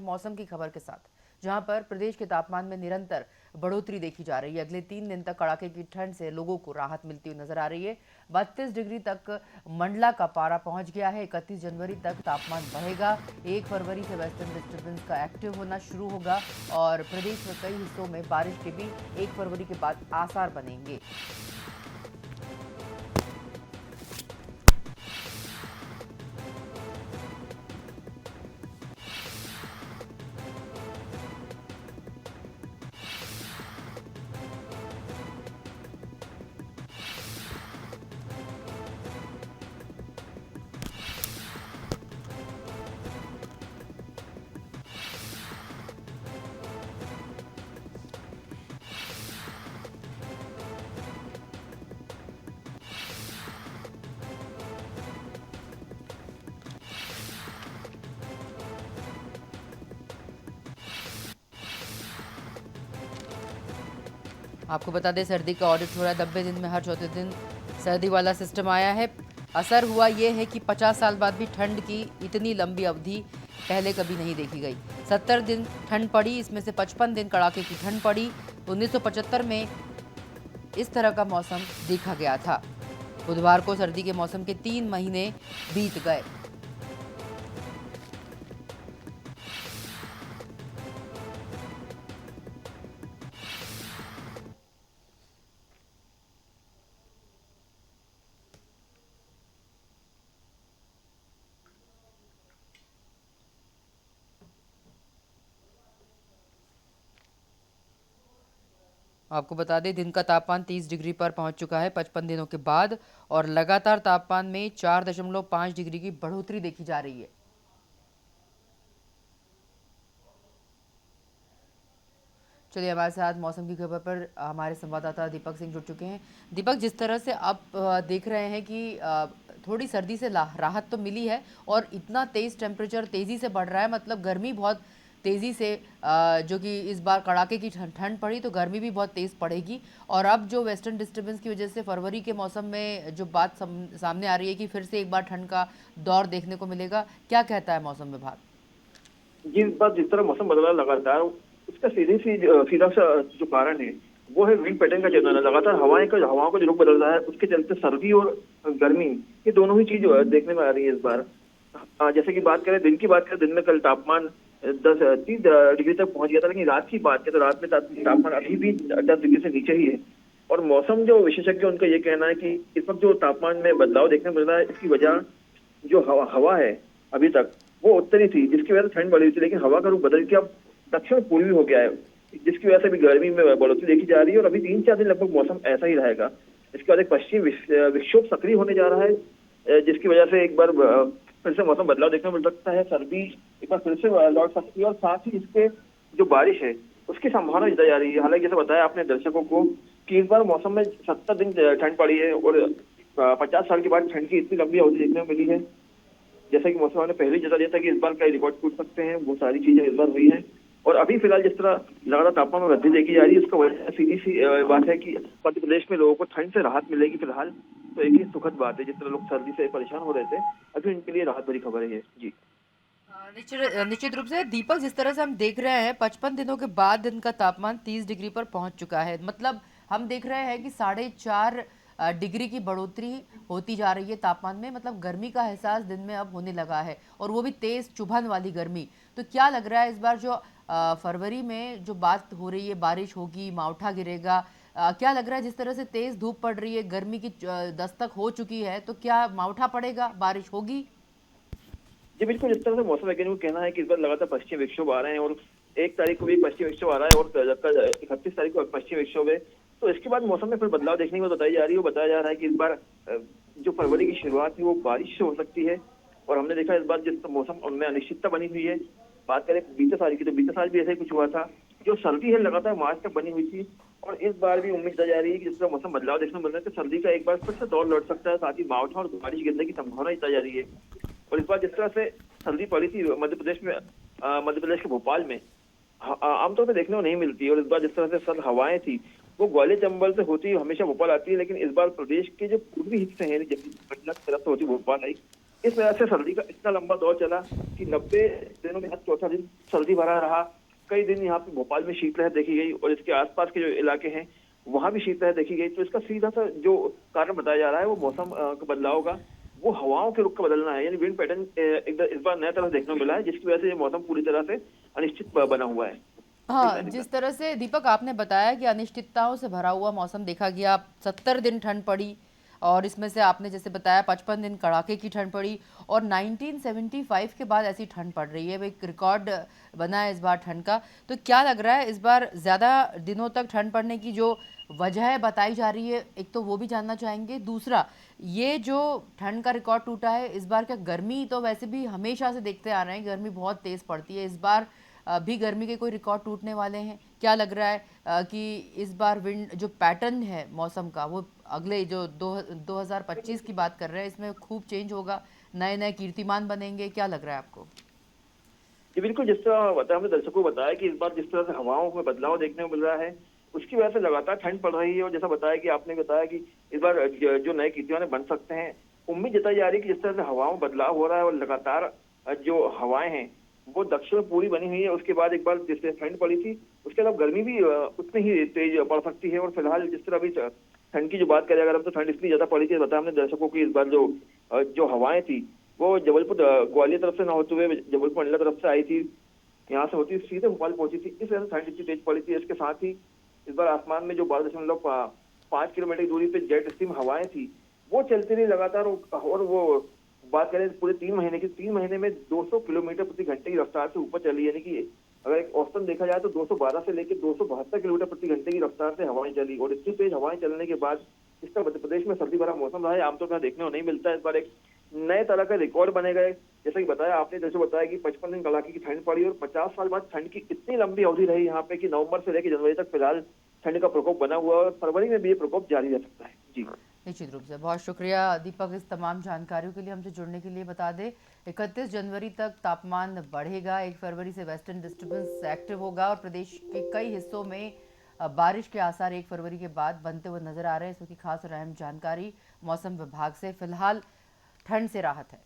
मौसम की खबर के साथ, जहां पर प्रदेश के तापमान में निरंतर बढ़ोतरी देखी जा रही है। अगले 3 दिन तक कड़ाके की ठंड से लोगों को राहत मिलती हुई नजर आ रही है। 32 डिग्री तक मंडला का पारा पहुंच गया है। 31 जनवरी तक तापमान बढ़ेगा। 1 फरवरी से वेस्टर्न डिस्टर्बेंस का एक्टिव होना शुरू होगा और प्रदेश में कई हिस्सों में बारिश के भी 1 फरवरी के बाद आसार बनेंगे। आपको बता दें, सर्दी का ऑडिट हो रहा है। 90 दिन में हर चौथे दिन सर्दी वाला सिस्टम आया है। असर हुआ ये है कि 50 साल बाद भी ठंड की इतनी लंबी अवधि पहले कभी नहीं देखी गई। 70 दिन ठंड पड़ी, इसमें से 55 दिन कड़ाके की ठंड पड़ी। 1975 में इस तरह का मौसम देखा गया था। बुधवार को सर्दी के मौसम के 3 महीने बीत गए। आपको बता दें, दिन का तापमान 30 डिग्री पर पहुंच चुका है 55 दिनों के बाद और लगातार तापमान में 4.5 डिग्री की बढ़ोतरी देखी जा रही है। चलिए, हमारे साथ मौसम की खबर पर हमारे संवाददाता दीपक सिंह जुड़ चुके हैं। दीपक, जिस तरह से आप देख रहे हैं कि थोड़ी सर्दी से राहत तो मिली है और इतना तेज टेम्परेचर तेजी से बढ़ रहा है, मतलब गर्मी बहुत तेजी से जो कि इस बार कड़ाके की ठंड पड़ी तो गर्मी भी बहुत तेज पड़ेगी। और अब जो वेस्टर्न डिस्टर्बेंस की वजह से फरवरी के मौसम में जो बात सामने आ रही है कि फिर से एक बार ठंड का दौर देखने को मिलेगा, क्या कहता है मौसम विभाग? जी, इस बार जिस तरह मौसम बदला लगातार, उसका सीधा सा जो कारण है वो है विंड पैटर्न का चलना। लगातार हवाओं का जो रुख बदल रहा है, उसके चलते सर्दी और गर्मी ये दोनों ही चीज देखने में आ रही है इस बार। जैसे कि बात करें दिन की, बात करें दिन में कल तापमान 30 डिग्री तक पहुंच गया था, लेकिन रात की बात करें तो रात में तापमान अभी भी 10 डिग्री से नीचे ही है। और मौसम जो विशेषज्ञ उनका ये कहना है कि इस वक्त जो तापमान में बदलाव देखने मिल रहा है, इसकी वजह जो हवा है अभी तक वो उत्तरी थी, जिसकी वजह से ठंड बढ़ी थी, लेकिन हवा का रुख बदल के अब दक्षिण पूर्वी हो गया है, जिसकी वजह से भी गर्मी में बढ़ोतरी देखी जा रही है। और अभी 3-4 दिन लगभग मौसम ऐसा ही रहेगा। इसके बाद एक पश्चिमी विक्षोभ सक्रिय होने जा रहा है, जिसकी वजह से एक बार फिर से मौसम बदलाव देखने मिल सकता है। सर्दी एक बार फिर से लौट सकती है और साथ ही इसके जो बारिश है उसकी संभावना जताई जा रही है। हालांकि जैसे बताया आपने दर्शकों को कि इस बार मौसम में 70 दिन ठंड पड़ी है और 50 साल के बाद ठंड की इतनी लंबी अवधि देखने को मिली है। जैसा कि मौसम ने पहले जता दिया था कि इस बार कई रिकॉर्ड टूट सकते हैं, वो सारी चीजें इस बार हुई हैं। और अभी फिलहाल जिस तरह लगातार तापमान में वृद्धि देखी जा रही है, उसका वजह सीधी सी बात है कि मध्य प्रदेश में लोगों को ठंड से राहत मिलेगी फिलहाल। तो एक ही सुखद बात है, जिस तरह लोग सर्दी से परेशान हो रहे थे, अभी उनके लिए राहत भरी खबर है ये। जी निश्चित रूप से दीपक, जिस तरह से हम देख रहे हैं 55 दिनों के बाद दिन का तापमान 30 डिग्री पर पहुंच चुका है। मतलब हम देख रहे हैं कि 4.5 डिग्री की बढ़ोतरी होती जा रही है तापमान में। मतलब गर्मी का एहसास दिन में अब होने लगा है और वो भी तेज चुभन वाली गर्मी। तो क्या लग रहा है इस बार जो फरवरी में जो बात हो रही है, बारिश होगी, मावठा गिरेगा, क्या लग रहा है जिस तरह से तेज धूप पड़ रही है, गर्मी की दस्तक हो चुकी है, तो क्या मावठा पड़ेगा, बारिश होगी? जी बिल्कुल, इस तरह से मौसम वैज्ञानिकों का कहना है कि इस बार लगातार पश्चिमी विक्षोभ आ रहे हैं और 1 तारीख को भी पश्चिमी विक्षोभ आ रहा है और 31 तारीख को पश्चिमी विक्षोभ है। तो इसके बाद मौसम में फिर बदलाव देखने को बताई जा रही है। बताया जा रहा है कि इस बार जो फरवरी की शुरुआत है वो बारिश से हो सकती है। और हमने देखा इस बार जिस मौसम उनमें अनिश्चितता बनी हुई है। बात करें बीते साल की, तो बीते साल भी ऐसा ही कुछ हुआ था। जो सर्दी है लगातार मार्च तक बनी हुई थी और इस बार भी उम्मीद जताई जा रही है कि जिस तरह मौसम बदलाव देखने को मिल रहा है, तो सर्दी का एक बार फिर से दौर लौट सकता है। साथ ही मावठा और बारिश गिरने की संभावना जताई जा रही है। और इस बार जिस तरह से सर्दी पड़ी थी मध्य प्रदेश के भोपाल में, आमतौर पर देखने को नहीं मिलती। और इस बार जिस तरह से सर्द हवाएं थी वो ग्वालियर चंबल से होती हमेशा भोपाल आती है, लेकिन इस बार प्रदेश के जो पूर्वी हिस्से हैं, जैसे मंडला की तरफ से होती भोपाल आई इस वजह से सर्दी का इतना लंबा दौर चला कि 90 दिनों में हर चौथा दिन सर्दी भरा रहा। कई दिन यहाँ पे भोपाल में शीतलहर देखी गई और इसके आसपास के जो इलाके हैं वहां भी शीतलहर देखी गई। तो इसका सीधा सा जो कारण बताया जा रहा है वो मौसम का बदलाव का, वो हवाओं के रुख का बदलना है। यानी विंड पैटर्न इस बार नया तरह देखने को मिला है, जिसकी वजह से ये मौसम पूरी तरह से अनिश्चित बना हुआ है। जी हाँ, सानिका। जिस तरह से दीपक आपने बताया कि अनिश्चितताओं से भरा हुआ मौसम देखा गया, 70 दिन ठंड पड़ी और इसमें से आपने जैसे बताया 55 दिन कड़ाके की ठंड पड़ी और 1975 के बाद ऐसी ठंड पड़ रही है। वो एक रिकॉर्ड बना है इस बार ठंड का। तो क्या लग रहा है इस बार ज़्यादा दिनों तक ठंड पड़ने की जो वजह बताई जा रही है, एक तो वो भी जानना चाहेंगे। दूसरा, ये जो ठंड का रिकॉर्ड टूटा है इस बार, क्या गर्मी तो वैसे भी हमेशा से देखते आ रहे हैं, गर्मी बहुत तेज़ पड़ती है, इस बार भी गर्मी के कोई रिकॉर्ड टूटने वाले हैं? क्या लग रहा है कि इस बार विंड जो पैटर्न है मौसम का वो अगले जो 2025 की बात कर रहे हैं इसमें खूब चेंज होगा, नए नए कीर्तिमान बनेंगे? क्या लग रहा है आपको? जी बिल्कुल, जिस तरह बताया, हमने दर्शकों को बताया कि इस बार जिस तरह से हवाओं में बदलाव देखने को मिल रहा है, उसकी वजह से लगातार ठंड पड़ रही है। और जैसा बताया कि आपने बताया कि इस बार जो नए कीर्तिमान बन सकते हैं, उम्मीद जताई जा रही है कि जिस तरह से हवाओं में बदलाव हो रहा है और लगातार जो हवाएं हैं वो दक्षिण में पूरी बनी हुई है। उसके बाद एक बार जिस तरह ठंड पड़ी थी, उसके अलावा गर्मी भी उतनी ही तेज पड़ सकती है। और फिलहाल जिस तरह अभी ठंड की जो बात करें, अगर हम, तो ठंड इसलिए ज्यादा पड़ी थी, बताया हमने दर्शकों की, इस बार जो हवाएं थी वो जबलपुर ग्वालियर तरफ से न होते हुए जबलपुर मंडला तरफ से आई थी, यहाँ से होती सीधे भोपाल पहुंची थी। इस वजह से ठंड इतनी तेज पड़ी थी। इसके साथ ही इस बार आसमान में जो 12.5 किलोमीटर की दूरी पे जेट स्ट्रीम हवाएं थी वो चलती रही लगातार। और वो बात करें पूरे 3 महीने की, 3 महीने में 200 किलोमीटर प्रति घंटे की रफ्तार से ऊपर चली। यानी कि अगर एक औसतन देखा जाए तो 212 से लेकर 272 किलोमीटर प्रति घंटे की रफ्तार से हवाएं चली। और इतनी तेज हवाएं चलने के बाद इसका मध्य प्रदेश में सर्दी भरा मौसम रहा है, आमतौर पर देखने को नहीं मिलता है। इस बार एक नए तरह का रिकॉर्ड बने गए। जैसा कि बताया आपने, जैसे बताया कि 55 दिन कड़ाके की ठंड पड़ी और 50 साल बाद ठंड की इतनी लंबी अवधि रही यहाँ पे कि नवंबर से लेकर जनवरी तक फिलहाल ठंड का प्रकोप बना हुआ है और फरवरी में भी ये प्रकोप जारी रह सकता है। जी निश्चित रूप से बहुत शुक्रिया दीपक इस तमाम जानकारियों के लिए, हमसे जुड़ने के लिए। बता दें 31 जनवरी तक तापमान बढ़ेगा, 1 फरवरी से वेस्टर्न डिस्टर्बेंस एक्टिव होगा और प्रदेश के कई हिस्सों में बारिश के आसार 1 फरवरी के बाद बनते हुए नजर आ रहे हैं। इसकी खास और अहम जानकारी मौसम विभाग से। फिलहाल ठंड से राहत है।